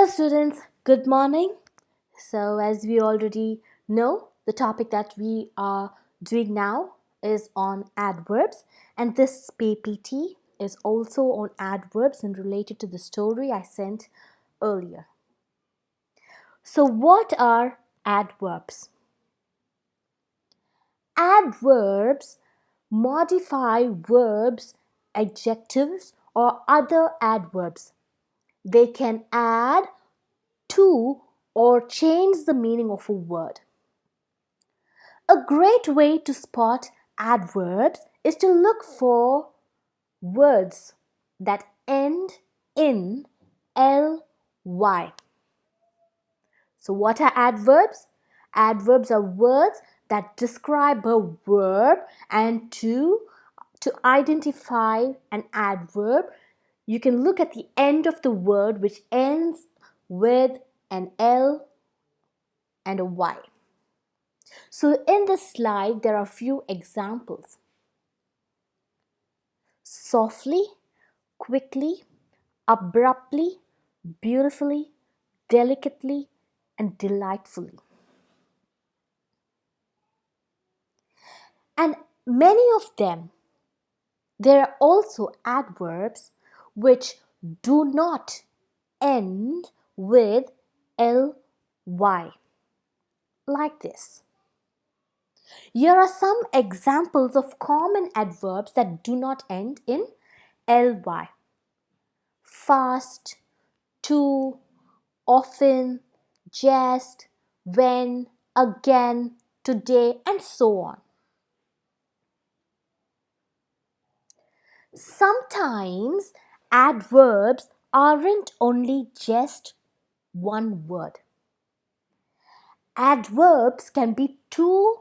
Hello students, good morning. So as we already know, the topic that we are doing now is on adverbs, and this PPT is also on adverbs and related to the story I sent earlier. So what are adverbs? Adverbs modify verbs, adjectives, or other adverbs. They can add to or change the meaning of a word. A great way to spot adverbs is to look for words that end in ly. So what are adverbs? Adverbs are words that describe a verb, and to identify an adverb, you can look at the end of the word which ends with an L and a Y. So in this slide, there are a few examples. Softly, quickly, abruptly, beautifully, delicately, and delightfully. And many of them, there are also adverbs which do not end with ly, like this. Here are some examples of common adverbs that do not end in ly. Fast, to, often, just, when, again, today, and so on. Sometimes adverbs aren't only just one word. Adverbs can be two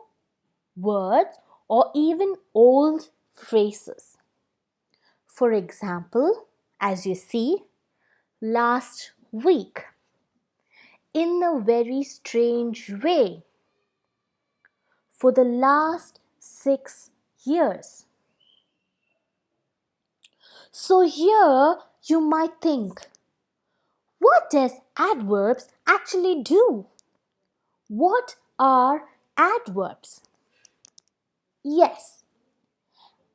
words or even old phrases. For example, as you see, last week, in a very strange way, for the last 6 years. So here you might think, what does adverbs actually do? What are adverbs? Yes,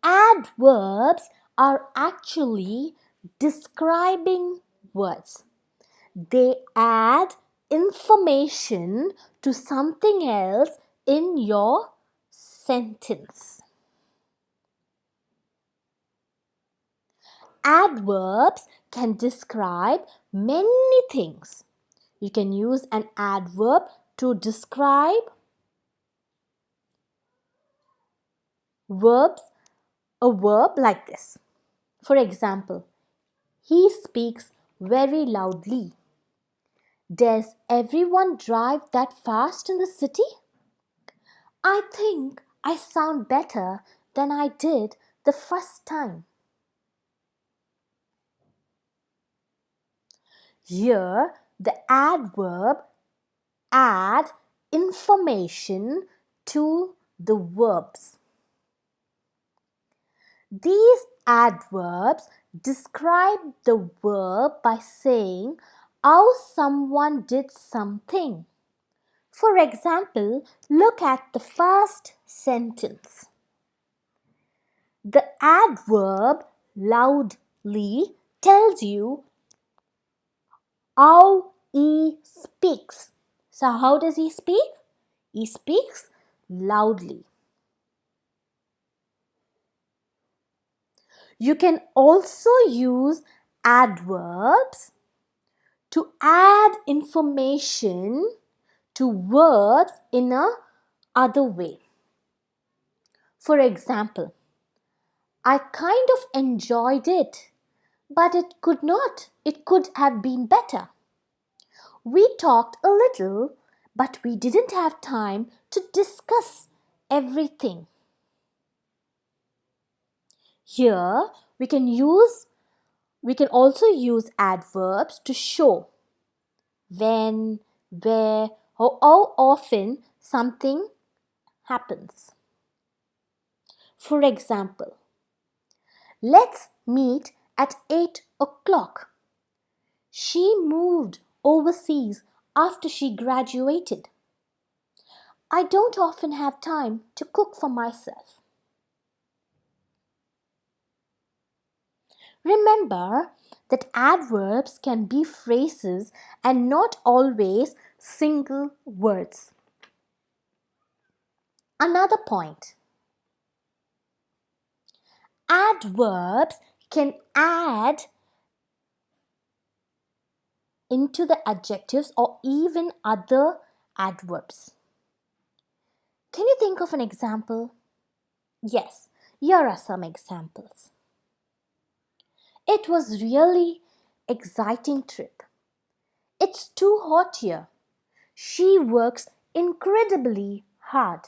adverbs are actually describing words. They add information to something else in your sentence. Adverbs can describe many things. You can use an adverb to describe a verb like this. For example, he speaks very loudly. Does everyone drive that fast in the city? I think I sound better than I did the first time. Here, the adverb add information to the verbs. These adverbs describe the verb by saying how someone did something. For example, look at the first sentence. The adverb loudly tells you how he speaks. So how does he speak? He speaks loudly. You can also use adverbs to add information to verbs in a other way. For example, I kind of enjoyed it, but it could have been better. We talked a little, but we didn't have time to discuss everything. Here, we can also use adverbs to show when, where, or how often something happens. For example, let's meet at 8 o'clock. She moved overseas after she graduated. I don't often have time to cook for myself. Remember that adverbs can be phrases and not always single words. Another point. Adverbs can add into the adjectives or even other adverbs. Can you think of an example? Yes, here are some examples. It was really exciting trip. It's too hot here. She works incredibly hard.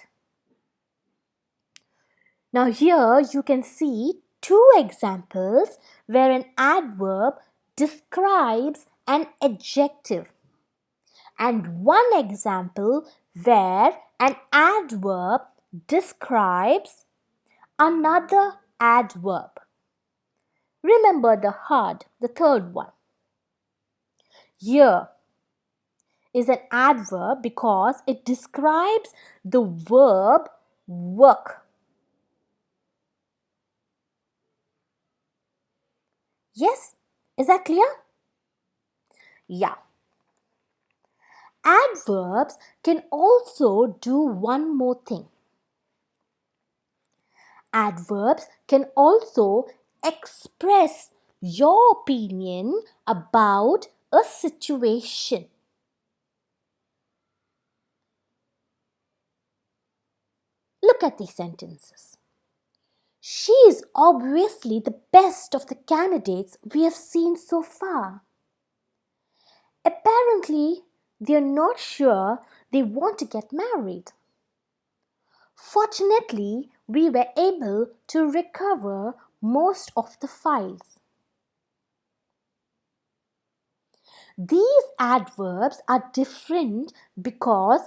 Now here you can see two examples where an adverb describes an adjective and one example where an adverb describes another adverb. Remember the hard, the third one. Here is an adverb because it describes the verb work. Yes? Is that clear? Yeah. Adverbs can also do one more thing. Adverbs can also express your opinion about a situation. Look at these sentences. She is obviously the best of the candidates we have seen so far. Apparently, they are not sure they want to get married. Fortunately, we were able to recover most of the files. These adverbs are different because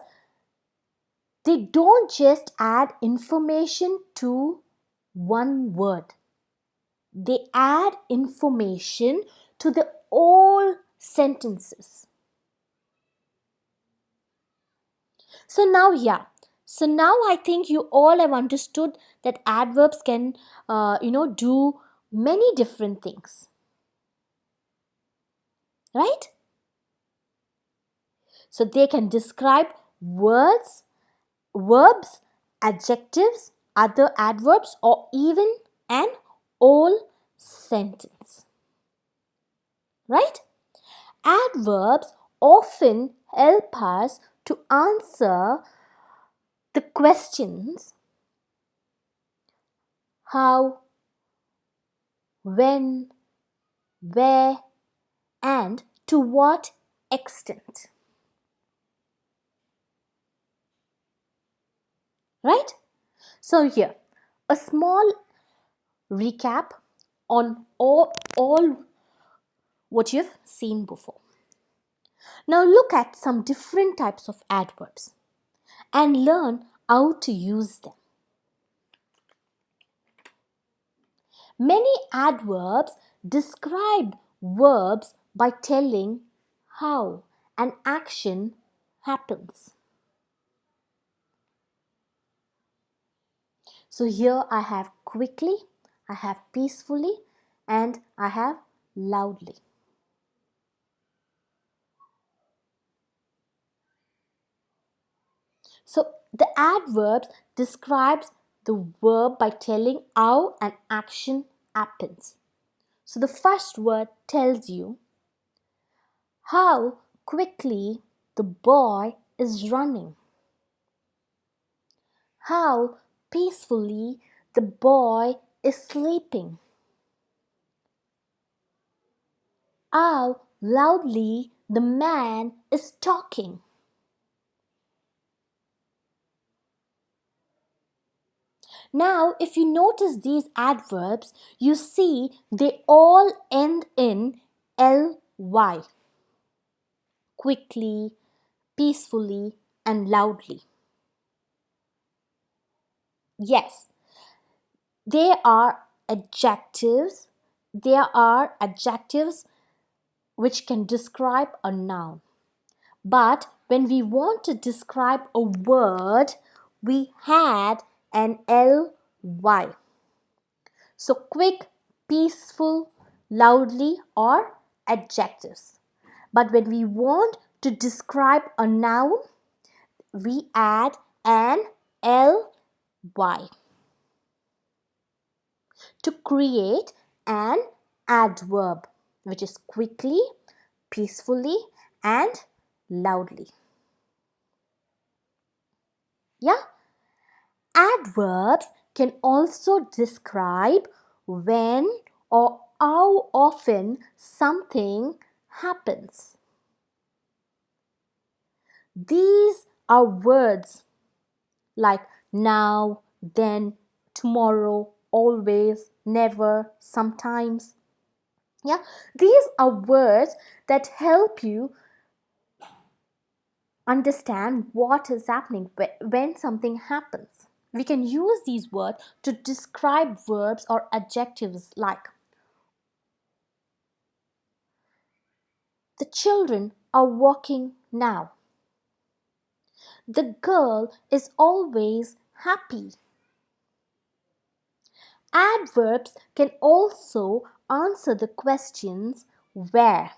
they don't just add information to one word. They add information to the whole sentences. So now I think you all have understood that adverbs can do many different things. Right? So they can describe words, verbs, adjectives, other adverbs, or even an whole sentence. Right? Adverbs often help us to answer the questions how, when, where, and to what extent. Right? So here, a small recap on all what you've seen before. Now look at some different types of adverbs and learn how to use them. Many adverbs describe verbs by telling how an action happens. So here I have quickly, I have peacefully, and I have loudly. So the adverbs describes the verb by telling how an action happens. So the first word tells you how quickly the boy is running. How peacefully the boy is sleeping. How loudly the man is talking. Now, if you notice these adverbs, you see they all end in ly. Quickly, peacefully, and loudly. Yes, they are adjectives. They are adjectives which can describe a noun. But when we want to describe a word, we add an ly. So quick, peaceful, loudly, or adjectives. But when we want to describe a noun, we add an ly to create an adverb, which is quickly, peacefully, and loudly. Yeah? Adverbs can also describe when or how often something happens. These are words like now, then, tomorrow, always, never, sometimes. Yeah, these are words that help you understand what is happening when something happens. We can use these words to describe verbs or adjectives like the children are walking now. The girl is always happy. Adverbs can also answer the questions where.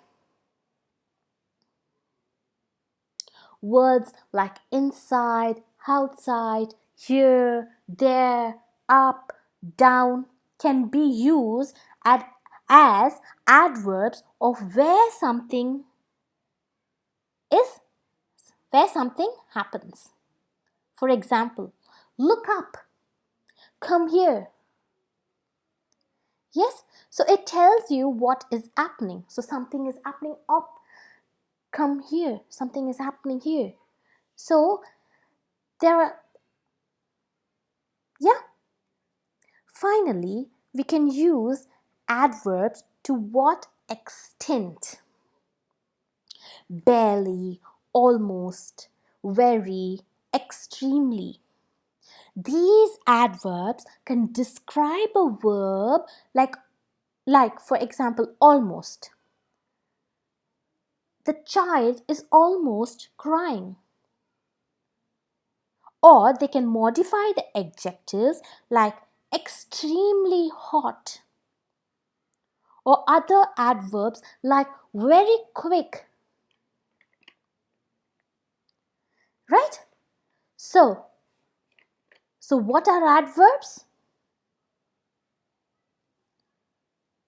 Words like inside, outside, here, there, up, down can be used as adverbs of is where something happens. For example, look up, come here. Yes, so it tells you what is happening. So something is happening up, come here, something is happening here. So there are, yeah. Finally, we can use adverbs to what extent? Barely, almost, very, extremely. These adverbs can describe a verb like for example, almost. The child is almost crying. Or they can modify the adjectives like extremely hot. Or other adverbs like very quick. Right? So what are adverbs?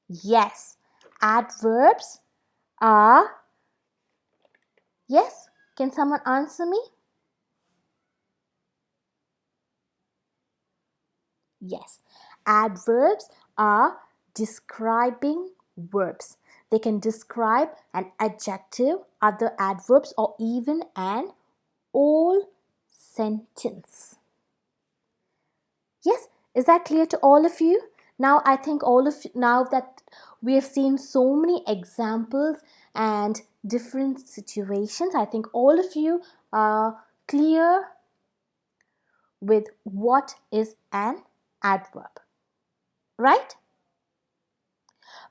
Yes, adverbs are, yes, can someone answer me? Yes, adverbs are describing verbs. They can describe an adjective, other adverbs, or even an whole sentence. Yes, is that clear to all of you? Now I think now that we have seen so many examples and different situations, I think all of you are clear with what is an adverb. Right?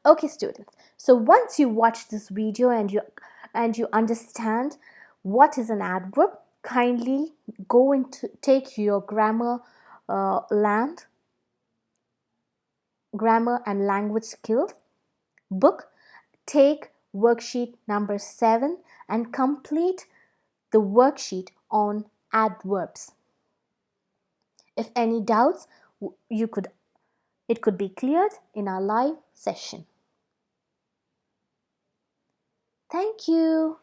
Okay, students. So once you watch this video and you understand what is an adverb, kindly go into take your grammar and language skills book, take worksheet number 7 and complete the worksheet on adverbs. If any doubts, it could be cleared in our live session. Thank you.